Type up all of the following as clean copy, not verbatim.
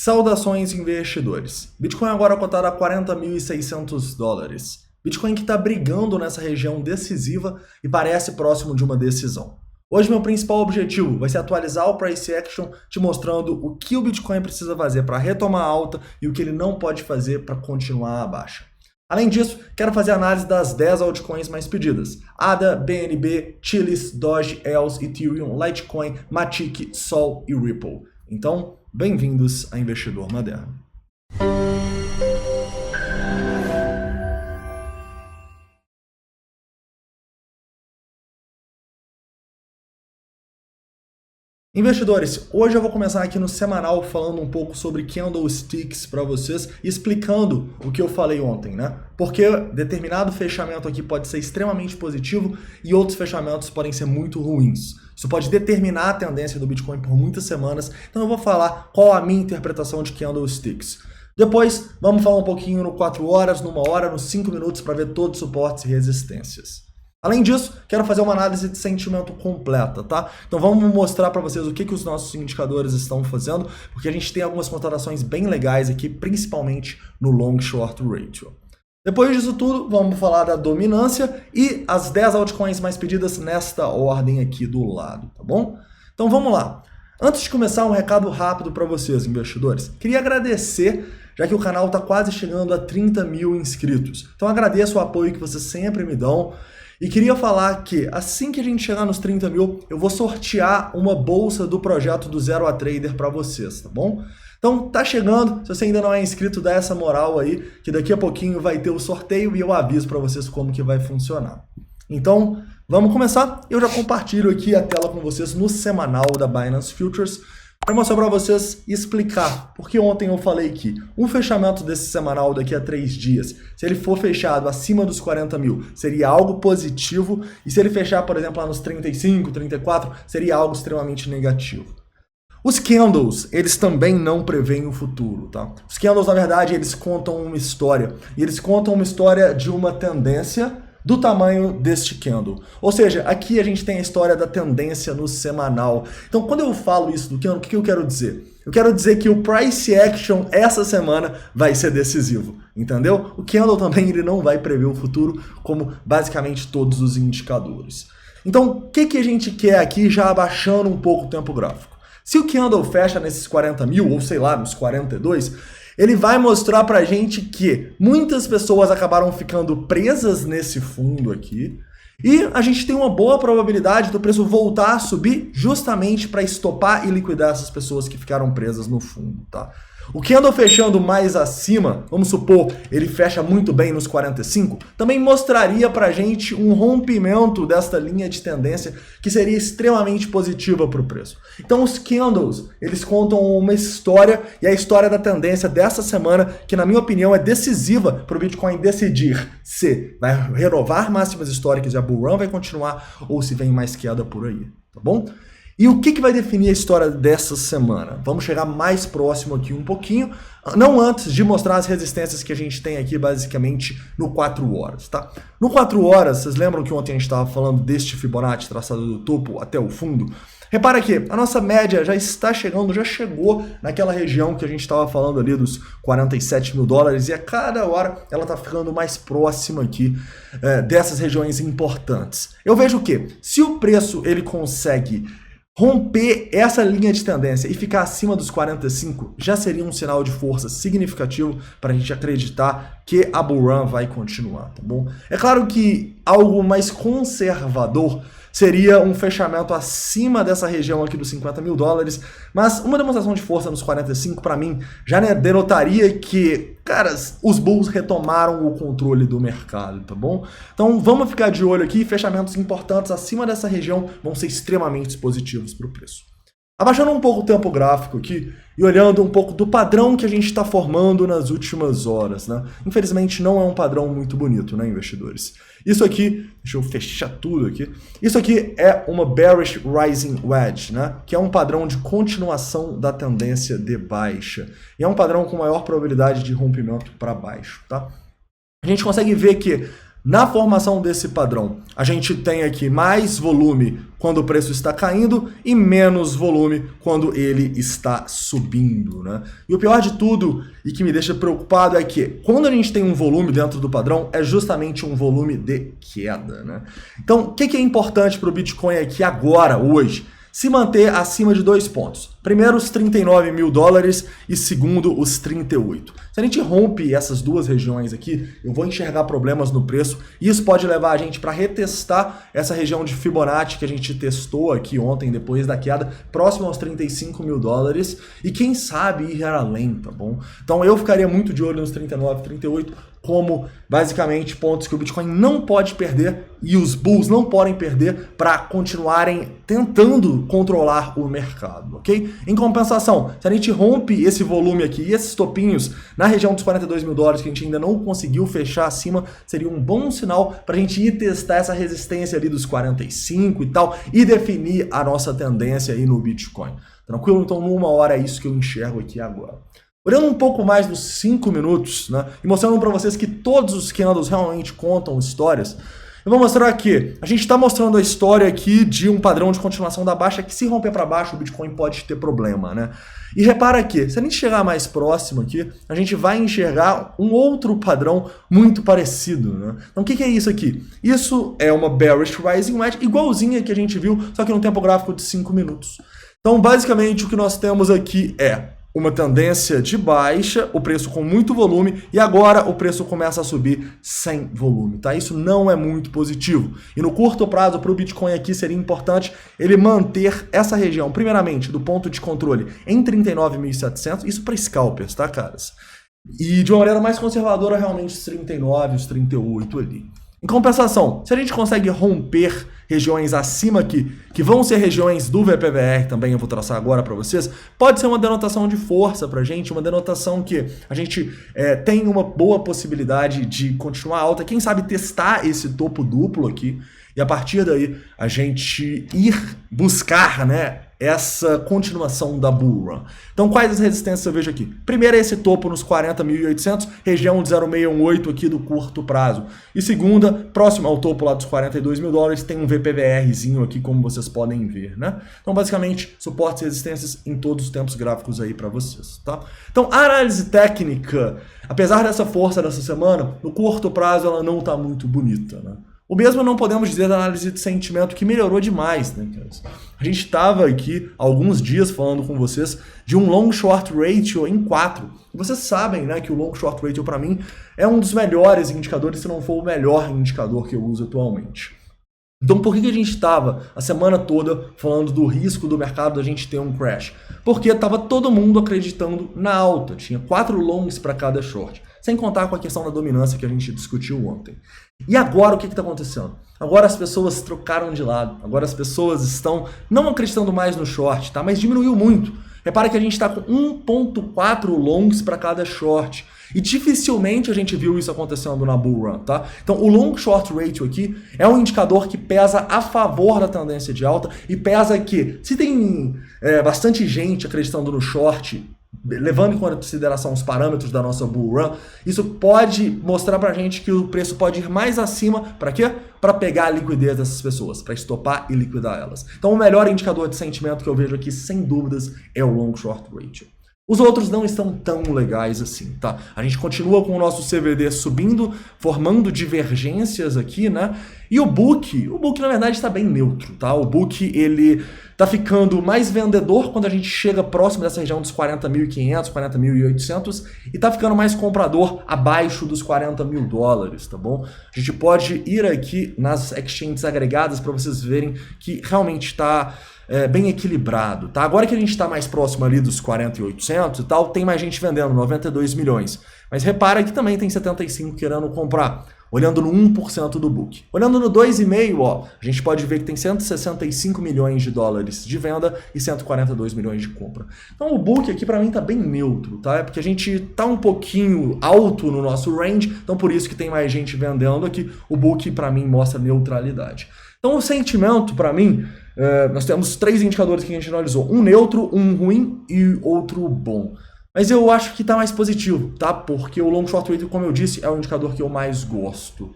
Saudações, investidores. Bitcoin agora cotado a $40.600. Bitcoin que está brigando nessa região decisiva e parece próximo de uma decisão. Hoje meu principal objetivo vai ser atualizar o Price Action, te mostrando o que o Bitcoin precisa fazer para retomar a alta e o que ele não pode fazer para continuar a baixa. Além disso, quero fazer análise das 10 altcoins mais pedidas: ADA, BNB, Chilis, Doge, EOS, Ethereum, Litecoin, Matic, Sol e Ripple. Então, bem-vindos a Investidor Moderno. Investidores, hoje eu vou começar aqui no semanal falando um pouco sobre candlesticks para vocês, explicando o que eu falei ontem, né? Porque determinado fechamento aqui pode ser extremamente positivo e outros fechamentos podem ser muito ruins. Isso pode determinar a tendência do Bitcoin por muitas semanas, então eu vou falar qual a minha interpretação de candlesticks. Depois, vamos falar um pouquinho no 4 horas, numa hora, nos 5 minutos para ver todos os suportes e resistências. Além disso, quero fazer uma análise de sentimento completa, tá? Então vamos mostrar para vocês o que os nossos indicadores estão fazendo, porque a gente tem algumas contratações bem legais aqui, principalmente no Long Short Ratio. Depois disso tudo, vamos falar da dominância e as 10 altcoins mais pedidas nesta ordem aqui do lado, tá bom? Então vamos lá. Antes de começar, um recado rápido para vocês, investidores. Queria agradecer, já que o canal está quase chegando a 30 mil inscritos. Então agradeço o apoio que vocês sempre me dão. E queria falar que assim que a gente chegar nos 30 mil, eu vou sortear uma bolsa do projeto do Zero a Trader para vocês, tá bom? Então tá chegando, se você ainda não é inscrito, dá essa moral aí, que daqui a pouquinho vai ter o sorteio e eu aviso para vocês como que vai funcionar. Então, vamos começar. Eu já compartilho aqui a tela com vocês no semanal da Binance Futures, para mostrar para vocês e explicar, porque ontem eu falei que um fechamento desse semanal daqui a 3 dias, se ele for fechado acima dos 40 mil, seria algo positivo, e se ele fechar, por exemplo, lá nos 35, 34, seria algo extremamente negativo. Os candles, eles também não preveem o futuro, tá? Os candles, na verdade, eles contam uma história, e eles contam uma história de uma tendência do tamanho deste candle. Ou seja, aqui a gente tem a história da tendência no semanal. Então, quando eu falo isso do candle, o que eu quero dizer? Eu quero dizer que o Price Action essa semana vai ser decisivo, entendeu? O candle também ele não vai prever o futuro, como basicamente todos os indicadores. Então, o que a gente quer aqui, já abaixando um pouco o tempo gráfico? Se o candle fecha nesses 40 mil, ou sei lá, nos 42, ele vai mostrar pra gente que muitas pessoas acabaram ficando presas nesse fundo aqui e a gente tem uma boa probabilidade do preço voltar a subir justamente para estopar e liquidar essas pessoas que ficaram presas no fundo, tá? O candle fechando mais acima, vamos supor, ele fecha muito bem nos 45, também mostraria pra gente um rompimento desta linha de tendência que seria extremamente positiva para o preço. Então os candles, eles contam uma história, e a história da tendência dessa semana, que na minha opinião é decisiva para o Bitcoin decidir se vai renovar máximas históricas e a bull run vai continuar ou se vem mais queda por aí, tá bom? E o que vai definir a história dessa semana? Vamos chegar mais próximo aqui um pouquinho, não antes de mostrar as resistências que a gente tem aqui basicamente no 4 horas, tá? No 4 horas, vocês lembram que ontem a gente estava falando deste Fibonacci traçado do topo até o fundo? Repara que a nossa média já está chegando, já chegou naquela região que a gente estava falando ali dos 47 mil dólares e a cada hora ela está ficando mais próxima aqui dessas regiões importantes. Eu vejo que se o preço ele consegue romper essa linha de tendência e ficar acima dos 45 já seria um sinal de força significativo para a gente acreditar que a bull run vai continuar, tá bom? É claro que algo mais conservador seria um fechamento acima dessa região aqui dos 50 mil dólares, mas uma demonstração de força nos 45 para mim já denotaria que, cara, os bulls retomaram o controle do mercado, tá bom? Então vamos ficar de olho aqui, fechamentos importantes acima dessa região vão ser extremamente positivos para o preço. Abaixando um pouco o tempo gráfico aqui e olhando um pouco do padrão que a gente está formando nas últimas horas, né? Infelizmente não é um padrão muito bonito, né, investidores? Isso aqui, deixa eu fechar tudo aqui, isso aqui é uma Bearish Rising Wedge, né? Que é um padrão de continuação da tendência de baixa. E é um padrão com maior probabilidade de rompimento para baixo, tá? A gente consegue ver que Na formação desse padrão, a gente tem aqui mais volume quando o preço está caindo e menos volume quando ele está subindo, né? E o pior de tudo, e que me deixa preocupado, é que quando a gente tem um volume dentro do padrão, é justamente um volume de queda, né? Então, o que é importante para o Bitcoin aqui agora, hoje? Se manter acima de 2 pontos. Primeiro, os 39 mil dólares e segundo, os 38. Se a gente rompe essas duas regiões aqui, eu vou enxergar problemas no preço e isso pode levar a gente para retestar essa região de Fibonacci que a gente testou aqui ontem, depois da queda, próximo aos 35 mil dólares e quem sabe ir além, tá bom? Então eu ficaria muito de olho nos 39, 38 como basicamente pontos que o Bitcoin não pode perder e os bulls não podem perder para continuarem tentando controlar o mercado, ok? Em compensação, se a gente rompe esse volume aqui e esses topinhos na região dos 42 mil dólares que a gente ainda não conseguiu fechar acima, seria um bom sinal para a gente ir testar essa resistência ali dos 45 e tal e definir a nossa tendência aí no Bitcoin. Tranquilo? Então, numa hora é isso que eu enxergo aqui agora. Olhando um pouco mais nos 5 minutos, né, e mostrando para vocês que todos os candles realmente contam histórias, eu vou mostrar aqui. A gente está mostrando a história aqui de um padrão de continuação da baixa que se romper para baixo o Bitcoin pode ter problema, né? E repara aqui, se a gente chegar mais próximo aqui, a gente vai enxergar um outro padrão muito parecido, né? Então o que é isso aqui? Isso é uma Bearish Rising Wedge igualzinha que a gente viu, só que no tempo gráfico de 5 minutos. Então basicamente o que nós temos aqui é uma tendência de baixa, o preço com muito volume, e agora o preço começa a subir sem volume, tá? Isso não é muito positivo. E no curto prazo, para o Bitcoin aqui, seria importante ele manter essa região, primeiramente, do ponto de controle em 39.700, isso para scalpers, tá, caras? E de uma maneira mais conservadora, realmente os 39, os 38 ali. Em compensação, se a gente consegue romper regiões acima aqui, que vão ser regiões do VPVR também, eu vou traçar agora para vocês, pode ser uma denotação de força para a gente, uma denotação que a gente tem uma boa possibilidade de continuar alta, quem sabe testar esse topo duplo aqui, e a partir daí a gente ir buscar, né, essa continuação da bull run. Então quais as resistências eu vejo aqui? Primeiro é esse topo nos 40.800, região de 0,618 aqui do curto prazo. E segunda, próximo ao topo lá dos 42 mil dólares, tem um VPVRzinho aqui, como vocês podem ver, né? Então basicamente, suportes e resistências em todos os tempos gráficos aí para vocês, tá? Então a análise técnica, apesar dessa força dessa semana, no curto prazo ela não tá muito bonita, né? O mesmo não podemos dizer da análise de sentimento, que melhorou demais, né, caras? A gente estava aqui há alguns dias falando com vocês de um long short ratio em 4. E vocês sabem, né, que o long short ratio para mim é um dos melhores indicadores, se não for o melhor indicador que eu uso atualmente. Então por que a gente estava a semana toda falando do risco do mercado da gente ter um crash? Porque estava todo mundo acreditando na alta, tinha 4 longs para cada short. Sem contar com a questão da dominância que a gente discutiu ontem. E agora o que está acontecendo? Agora as pessoas trocaram de lado. Agora as pessoas estão não acreditando mais no short, tá? Mas diminuiu muito. Repara que a gente está com 1,4 longs para cada short. E dificilmente a gente viu isso acontecendo na bull run, tá? Então o long short ratio aqui é um indicador que pesa a favor da tendência de alta e pesa que se tem bastante gente acreditando no short, levando em consideração os parâmetros da nossa bull run, isso pode mostrar pra gente que o preço pode ir mais acima, para quê? Para pegar a liquidez dessas pessoas, para estopar e liquidar elas. Então o melhor indicador de sentimento que eu vejo aqui, sem dúvidas, é o long short ratio. Os outros não estão tão legais assim, tá? A gente continua com o nosso CVD subindo, formando divergências aqui, né? E o book na verdade está bem neutro, tá? O book, ele tá ficando mais vendedor quando a gente chega próximo dessa região dos 40.500, 40.800 e tá ficando mais comprador abaixo dos 40 mil dólares, tá bom? A gente pode ir aqui nas exchanges agregadas para vocês verem que realmente está bem equilibrado, tá? Agora que a gente está mais próximo ali dos 40.800 e tal, tem mais gente vendendo, 92 milhões. Mas repara que também tem 75 querendo comprar, olhando no 1% do book. Olhando no 2,5%, ó, a gente pode ver que tem 165 milhões de dólares de venda e 142 milhões de compra. Então o book aqui para mim tá bem neutro, tá? É porque a gente tá um pouquinho alto no nosso range, então por isso que tem mais gente vendendo aqui. O book para mim mostra neutralidade. Então o sentimento para mim, nós temos 3 indicadores que a gente analisou. Um neutro, um ruim e outro bom. Mas eu acho que está mais positivo, tá? Porque o long short ratio, como eu disse, é o indicador que eu mais gosto.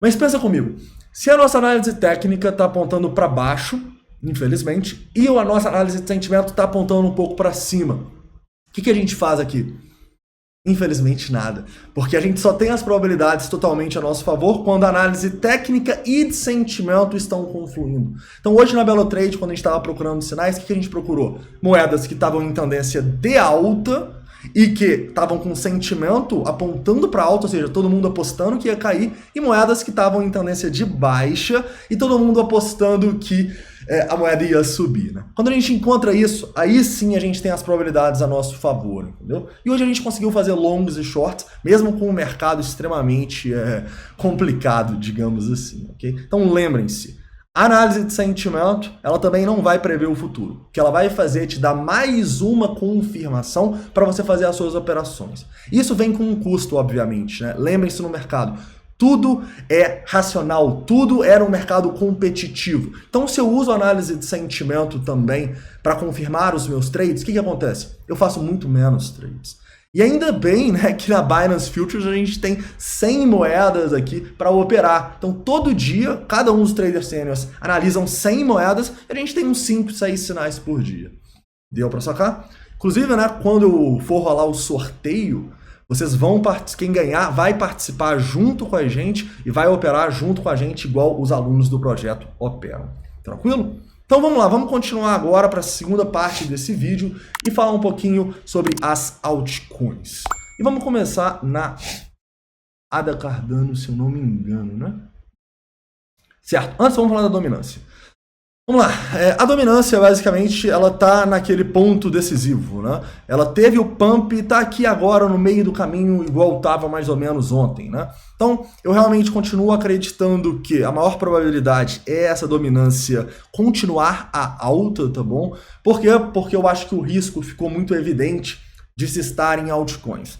Mas pensa comigo, se a nossa análise técnica está apontando para baixo, infelizmente, e a nossa análise de sentimento está apontando um pouco para cima, o que a gente faz aqui? Infelizmente nada, porque a gente só tem as probabilidades totalmente a nosso favor quando a análise técnica e de sentimento estão confluindo. Então hoje na Belotrade, quando a gente estava procurando sinais, o que a gente procurou? Moedas que estavam em tendência de alta e que estavam com sentimento apontando para alta, ou seja, todo mundo apostando que ia cair, e moedas que estavam em tendência de baixa e todo mundo apostando que a moeda ia subir, né? Quando a gente encontra isso, aí sim a gente tem as probabilidades a nosso favor, entendeu? E hoje a gente conseguiu fazer longs e shorts, mesmo com um mercado extremamente complicado, digamos assim, ok? Então lembrem-se, a análise de sentimento, ela também não vai prever o futuro. O que ela vai fazer é te dar mais uma confirmação para você fazer as suas operações. Isso vem com um custo, obviamente, né? Lembrem-se no mercado, tudo é racional, tudo era um mercado competitivo. Então, se eu uso análise de sentimento também para confirmar os meus trades, o que acontece? Eu faço muito menos trades. E ainda bem, né, que na Binance Futures a gente tem 100 moedas aqui para operar. Então, todo dia, cada um dos traders seniors analisam 100 moedas e a gente tem uns 5, 6 sinais por dia. Deu para sacar? Inclusive, né, quando for rolar o sorteio, vocês vão, quem ganhar vai participar junto com a gente e vai operar junto com a gente igual os alunos do projeto operam. Tranquilo? Então vamos lá, vamos continuar agora para a segunda parte desse vídeo e falar um pouquinho sobre as altcoins. E vamos começar na ADA Cardano, se eu não me engano, né? Certo, antes vamos falar da dominância. Vamos lá, a dominância basicamente ela tá naquele ponto decisivo, né? Ela teve o pump e tá aqui agora no meio do caminho igual estava mais ou menos ontem, né? Então eu realmente continuo acreditando que a maior probabilidade é essa dominância continuar a alta, tá bom? Por quê? Porque eu acho que o risco ficou muito evidente de se estar em altcoins.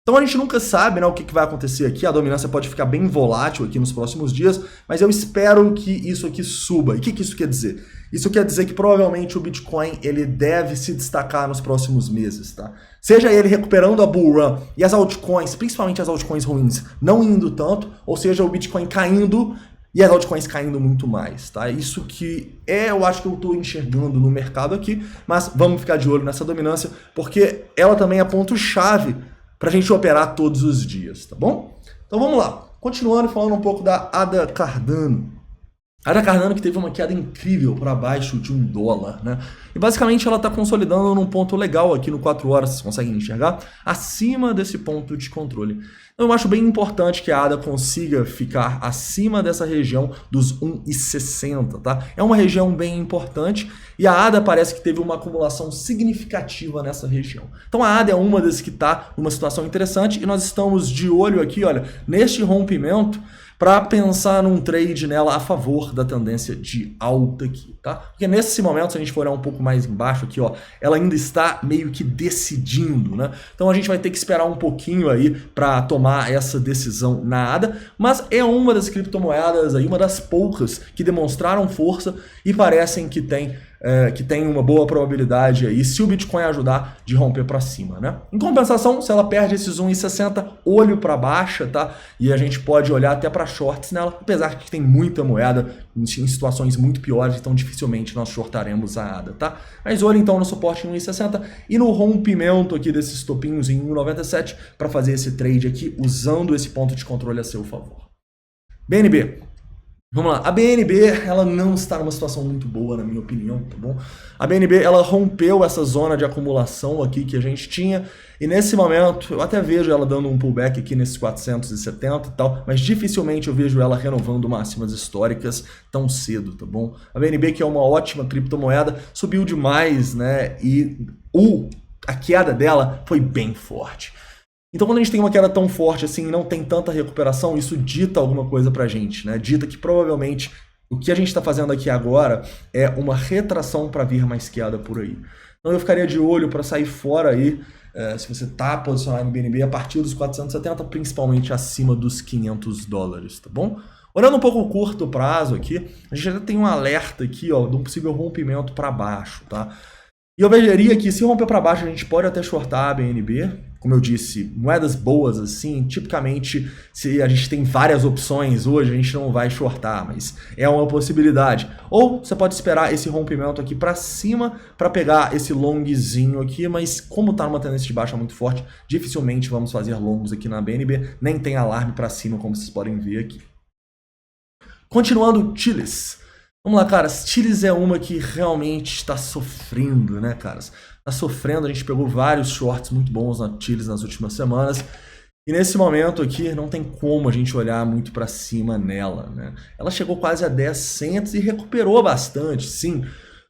Então a gente nunca sabe, né, o que vai acontecer aqui, a dominância pode ficar bem volátil aqui nos próximos dias, mas eu espero que isso aqui suba. E o que isso quer dizer? Isso quer dizer que provavelmente o Bitcoin ele deve se destacar nos próximos meses, tá? Seja ele recuperando a bull run e as altcoins, principalmente as altcoins ruins, não indo tanto, ou seja, o Bitcoin caindo e as altcoins caindo muito mais, tá? Isso que eu acho que eu estou enxergando no mercado aqui, mas vamos ficar de olho nessa dominância, porque ela também é ponto-chave para a gente operar todos os dias, tá bom? Então vamos lá, continuando falando um pouco da ADA Cardano. A ADA Cardano que teve uma queda incrível para baixo de $1, né? E basicamente ela está consolidando num ponto legal aqui no 4 horas, vocês conseguem enxergar, acima desse ponto de controle. Então eu acho bem importante que a ADA consiga ficar acima dessa região dos 1,60, tá? É uma região bem importante e a ADA parece que teve uma acumulação significativa nessa região. Então a ADA é uma das que está numa situação interessante e nós estamos de olho aqui, olha, neste rompimento, para pensar num trade nela a favor da tendência de alta aqui, tá? Porque nesse momento, se a gente for olhar um pouco mais embaixo aqui, ó, ela ainda está meio que decidindo, né? Então a gente vai ter que esperar um pouquinho aí para tomar essa decisão na ADA, mas é uma das criptomoedas aí, uma das poucas que demonstraram força e parecem que tem uma boa probabilidade aí, se o Bitcoin ajudar, de romper para cima, né? Em compensação, se ela perde esses 1,60, olho para baixa, tá? E a gente pode olhar até para shorts nela, apesar de que tem muita moeda em situações muito piores, então dificilmente nós shortaremos a ADA, tá? Mas olho então no suporte em 1,60 e no rompimento aqui desses topinhos em 1,97 para fazer esse trade aqui, usando esse ponto de controle a seu favor. BNB. Vamos lá, a BNB ela não está numa situação muito boa, na minha opinião, tá bom? A BNB ela rompeu essa zona de acumulação aqui que a gente tinha e nesse momento eu até vejo ela dando um pullback aqui nesses 470 e tal, mas dificilmente eu vejo ela renovando máximas históricas tão cedo, tá bom? A BNB que é uma ótima criptomoeda, subiu demais, né? E a queda dela foi bem forte. Então quando a gente tem uma queda tão forte assim e não tem tanta recuperação, isso dita alguma coisa pra gente, né? Dita que provavelmente o que a gente está fazendo aqui agora é uma retração para vir mais queda por aí. Então eu ficaria de olho para sair fora aí, se você está posicionado no BNB a partir dos 470, principalmente acima dos $500, tá bom? Olhando um pouco o curto prazo aqui, a gente já tem um alerta aqui, ó, de um possível rompimento para baixo, tá? E eu veria que se romper para baixo a gente pode até shortar a BNB, como eu disse, moedas boas assim, tipicamente se a gente tem várias opções hoje, a gente não vai shortar, mas é uma possibilidade. Ou você pode esperar esse rompimento aqui para cima para pegar esse longzinho aqui, mas como está numa tendência de baixa muito forte, dificilmente vamos fazer longos aqui na BNB, nem tem alarme para cima, como vocês podem ver aqui. Continuando, Chiles. Vamos lá, caras. Chiles é uma que realmente está sofrendo, né, caras? Está sofrendo. A gente pegou vários shorts muito bons na Chiles nas últimas semanas. E nesse momento aqui, não tem como a gente olhar muito para cima nela, né? Ela chegou quase a 10 centos e recuperou bastante, sim.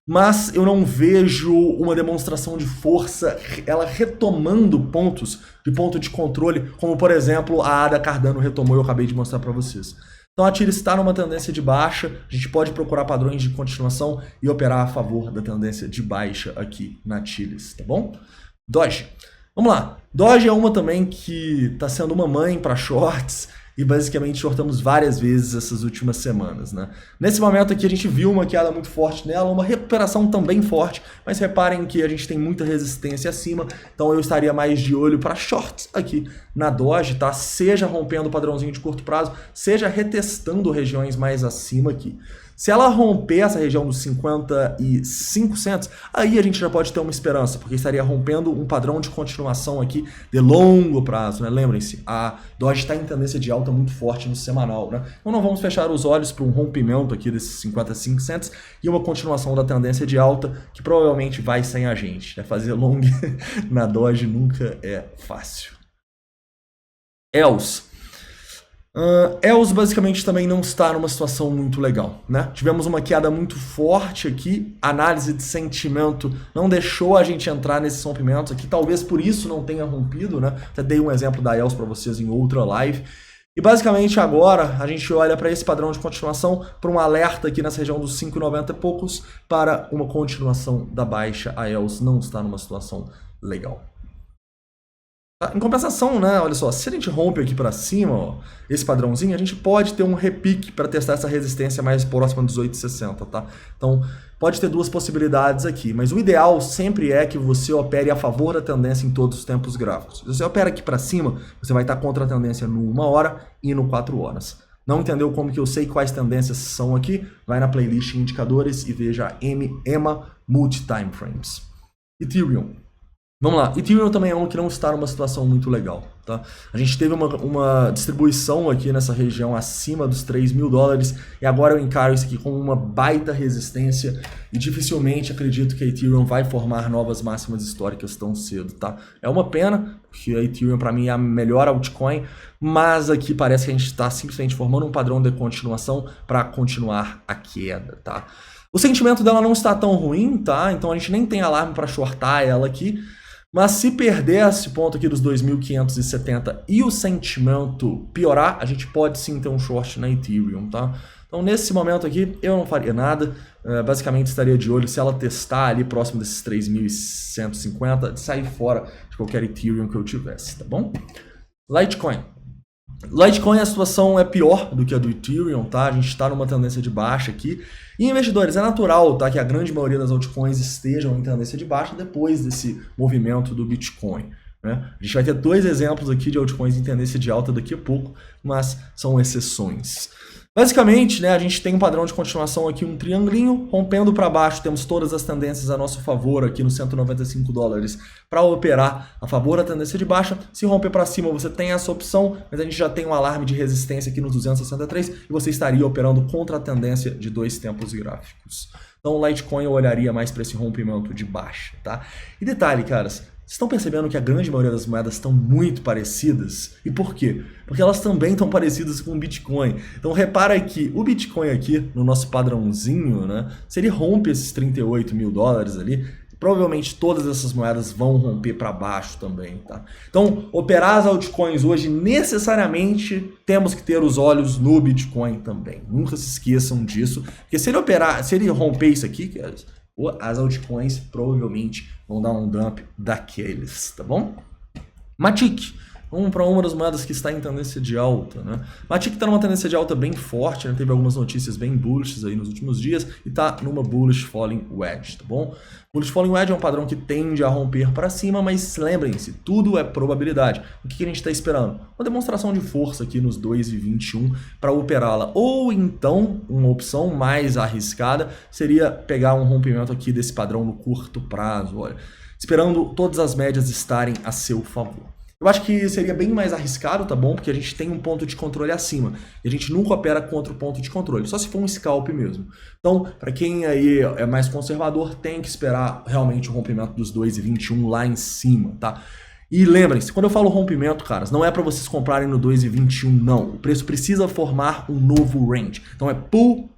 Mas eu não vejo uma demonstração de força, ela retomando pontos de ponto de controle, como, por exemplo, a ADA Cardano retomou e eu acabei de mostrar para vocês. Então a Chiles está numa tendência de baixa, a gente pode procurar padrões de continuação e operar a favor da tendência de baixa aqui na Chiles, tá bom? Doge. Vamos lá. Doge é uma também que está sendo uma mãe para shorts e basicamente shortamos várias vezes essas últimas semanas, né? Nesse momento aqui a gente viu uma queda muito forte nela, uma recuperação também forte, mas reparem que a gente tem muita resistência acima, então eu estaria mais de olho para shorts aqui na Doge, tá? Seja rompendo o padrãozinho de curto prazo, seja retestando regiões mais acima aqui. Se ela romper essa região dos 55 centos, aí a gente já pode ter uma esperança, porque estaria rompendo um padrão de continuação aqui de longo prazo, né? Lembrem-se, a Doge está em tendência de alta muito forte no semanal, né? Então não vamos fechar os olhos para um rompimento aqui desses 55 centos e uma continuação da tendência de alta que provavelmente vai sem a gente, né? Fazer long na Doge nunca é fácil. ELS. ELS basicamente também não está numa situação muito legal, né? Tivemos uma queda muito forte aqui, análise de sentimento não deixou a gente entrar nesses rompimentos aqui, talvez por isso não tenha rompido, né? Até dei um exemplo da ELS para vocês em outra live. E basicamente agora a gente olha para esse padrão de continuação, para um alerta aqui nessa região dos 5,90 e poucos, para uma continuação da baixa. A ELS não está numa situação legal. Em compensação, né, olha só, se a gente rompe aqui para cima, ó, esse padrãozinho, a gente pode ter um repique para testar essa resistência mais próxima dos 8,60, tá? Então, pode ter duas possibilidades aqui, mas o ideal sempre é que você opere a favor da tendência em todos os tempos gráficos. Se você opera aqui para cima, você vai estar contra a tendência no 1 hora e no 4 horas. Não entendeu como que eu sei quais tendências são aqui? Vai na playlist Indicadores e veja EMA Multi-Time Frames. Ethereum. Vamos lá, Ethereum também é um que não está numa situação muito legal, tá? A gente teve uma distribuição aqui nessa região acima dos 3 mil dólares e agora eu encaro isso aqui como uma baita resistência e dificilmente acredito que a Ethereum vai formar novas máximas históricas tão cedo, tá? É uma pena, porque a Ethereum para mim é a melhor altcoin, mas aqui parece que a gente está simplesmente formando um padrão de continuação para continuar a queda, tá? O sentimento dela não está tão ruim, tá? Então a gente nem tem alarme para shortar ela aqui. Mas se perder esse ponto aqui dos 2.570 e o sentimento piorar, a gente pode sim ter um short na Ethereum, tá? Então nesse momento aqui eu não faria nada, basicamente estaria de olho se ela testar ali próximo desses 3.150, de sair fora de qualquer Ethereum que eu tivesse, tá bom? Litecoin. Litecoin a situação é pior do que a do Ethereum, tá? A gente está numa tendência de baixa aqui. E investidores, é natural, tá, que a grande maioria das altcoins estejam em tendência de baixa depois desse movimento do Bitcoin, né? A gente vai ter dois exemplos aqui de altcoins em tendência de alta daqui a pouco, mas são exceções. Basicamente, né, a gente tem um padrão de continuação aqui, um triangulinho, rompendo para baixo, temos todas as tendências a nosso favor aqui nos 195 dólares para operar a favor da tendência de baixa. Se romper para cima, você tem essa opção, mas a gente já tem um alarme de resistência aqui nos 263 e você estaria operando contra a tendência de 2 tempos gráficos. Então, o Litecoin eu olharia mais para esse rompimento de baixa, tá? E detalhe, caras, vocês estão percebendo que a grande maioria das moedas estão muito parecidas? E por quê? Porque elas também estão parecidas com o Bitcoin. Então repara que o Bitcoin aqui, no nosso padrãozinho, né? Se ele rompe esses 38 mil dólares ali, provavelmente todas essas moedas vão romper para baixo também, tá? Então, operar as altcoins hoje, necessariamente, temos que ter os olhos no Bitcoin também. Nunca se esqueçam disso, porque se ele romper isso aqui, as altcoins provavelmente vão dar um dump daqueles, tá bom? Matic. Vamos para uma das moedas que está em tendência de alta, né? Matic está numa tendência de alta bem forte, né? Teve algumas notícias bem bullish aí nos últimos dias e está numa bullish falling wedge, tá bom? Bullish falling wedge é um padrão que tende a romper para cima, mas lembrem-se, tudo é probabilidade. O que a gente está esperando? Uma demonstração de força aqui nos 2,21 para operá-la. Ou então, uma opção mais arriscada seria pegar um rompimento aqui desse padrão no curto prazo, olha, esperando todas as médias estarem a seu favor. Eu acho que seria bem mais arriscado, tá bom? Porque a gente tem um ponto de controle acima. E a gente nunca opera contra o ponto de controle, só se for um scalp mesmo. Então, para quem aí é mais conservador, tem que esperar realmente o rompimento dos 2,21 lá em cima, tá? E lembrem-se, quando eu falo rompimento, caras, não é para vocês comprarem no 2,21, não. O preço precisa formar um novo range. Então é pull,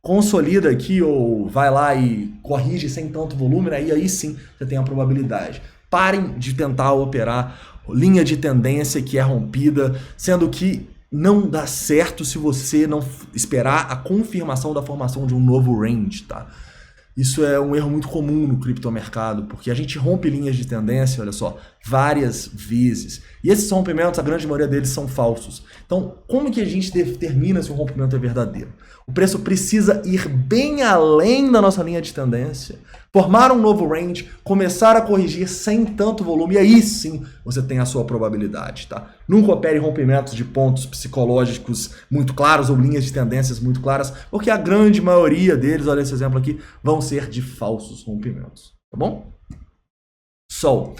consolida aqui ou vai lá e corrige sem tanto volume, né? E aí sim você tem a probabilidade. Parem de tentar operar linha de tendência que é rompida, sendo que não dá certo se você não esperar a confirmação da formação de um novo range, tá? Isso é um erro muito comum no criptomercado, porque a gente rompe linhas de tendência, olha só, várias vezes. E esses rompimentos, a grande maioria deles são falsos. Então, como que a gente determina se um rompimento é verdadeiro? O preço precisa ir bem além da nossa linha de tendência, formar um novo range, começar a corrigir sem tanto volume, e aí sim você tem a sua probabilidade, tá? Nunca opere rompimentos de pontos psicológicos muito claros ou linhas de tendências muito claras, porque a grande maioria deles, olha esse exemplo aqui, vão ser de falsos rompimentos, tá bom? Sol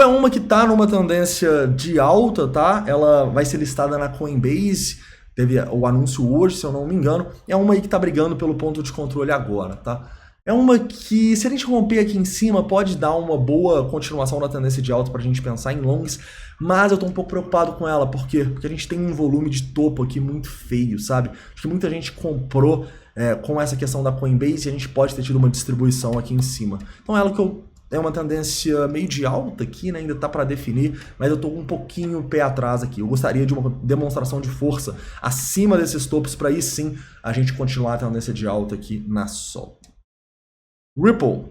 é uma que está numa tendência de alta, tá? Ela vai ser listada na Coinbase, teve o anúncio hoje, se eu não me engano, é uma aí que está brigando pelo ponto de controle agora, tá? É uma que, se a gente romper aqui em cima, pode dar uma boa continuação da tendência de alta para a gente pensar em longs, mas eu estou um pouco preocupado com ela. Por quê? Porque a gente tem um volume de topo aqui muito feio, sabe? Acho que muita gente comprou com essa questão da Coinbase e a gente pode ter tido uma distribuição aqui em cima. Então ela que é uma tendência meio de alta aqui, né? Ainda está para definir, mas eu estou um pouquinho pé atrás aqui. Eu gostaria de uma demonstração de força acima desses topos para aí sim a gente continuar a tendência de alta aqui na Sol. Ripple.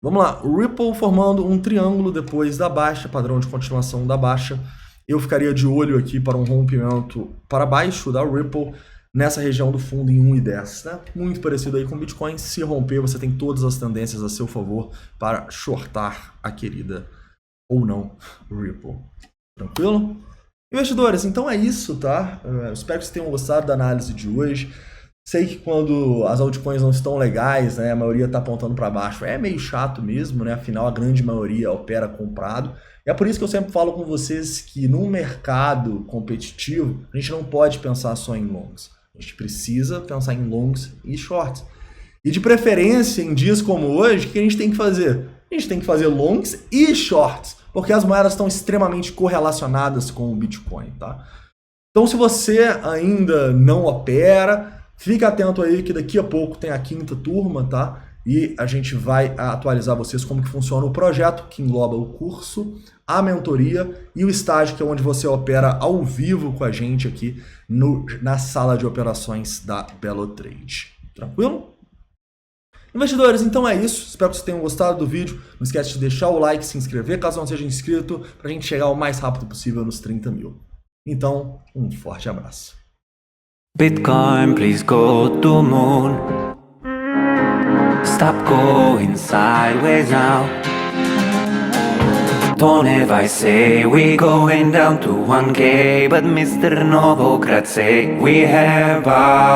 Vamos lá, Ripple formando um triângulo depois da baixa, padrão de continuação da baixa. Eu ficaria de olho aqui para um rompimento para baixo da Ripple nessa região do fundo em 1,10, né? Muito parecido aí com o Bitcoin. Se romper, você tem todas as tendências a seu favor para shortar a querida ou não Ripple. Tranquilo? Investidores, então é isso, tá? Eu espero que vocês tenham gostado da análise de hoje. Sei que quando as altcoins não estão legais, né, a maioria está apontando para baixo, é meio chato mesmo, né? Afinal, a grande maioria opera comprado. E é por isso que eu sempre falo com vocês que num mercado competitivo, a gente não pode pensar só em longs. A gente precisa pensar em longs e shorts. E de preferência, em dias como hoje, o que a gente tem que fazer? A gente tem que fazer longs e shorts, porque as moedas estão extremamente correlacionadas com o Bitcoin, tá? Então, se você ainda não opera, fica atento aí que daqui a pouco tem a 5ª turma, tá? E a gente vai atualizar vocês como que funciona o projeto, que engloba o curso, a mentoria e o estágio, que é onde você opera ao vivo com a gente aqui na sala de operações da Belo Trade. Tranquilo? Investidores, então é isso. Espero que vocês tenham gostado do vídeo. Não esquece de deixar o like, se inscrever caso não seja inscrito, para a gente chegar o mais rápido possível nos 30 mil. Então, um forte abraço. Bitcoin, please go to moon. Stop going sideways now. Don't ever say we going down to 1K, but Mr. Novogratz say we have bottom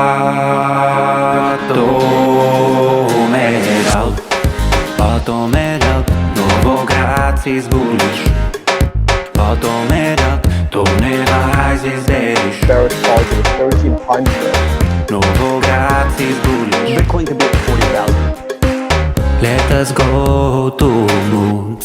it out, Novogratz is bullish. Bottom it out, don't ever rise is bearish. Bearish target of 1300. Novogratz is bullish. Bitcoin could be at 40,000. Let us go to moon.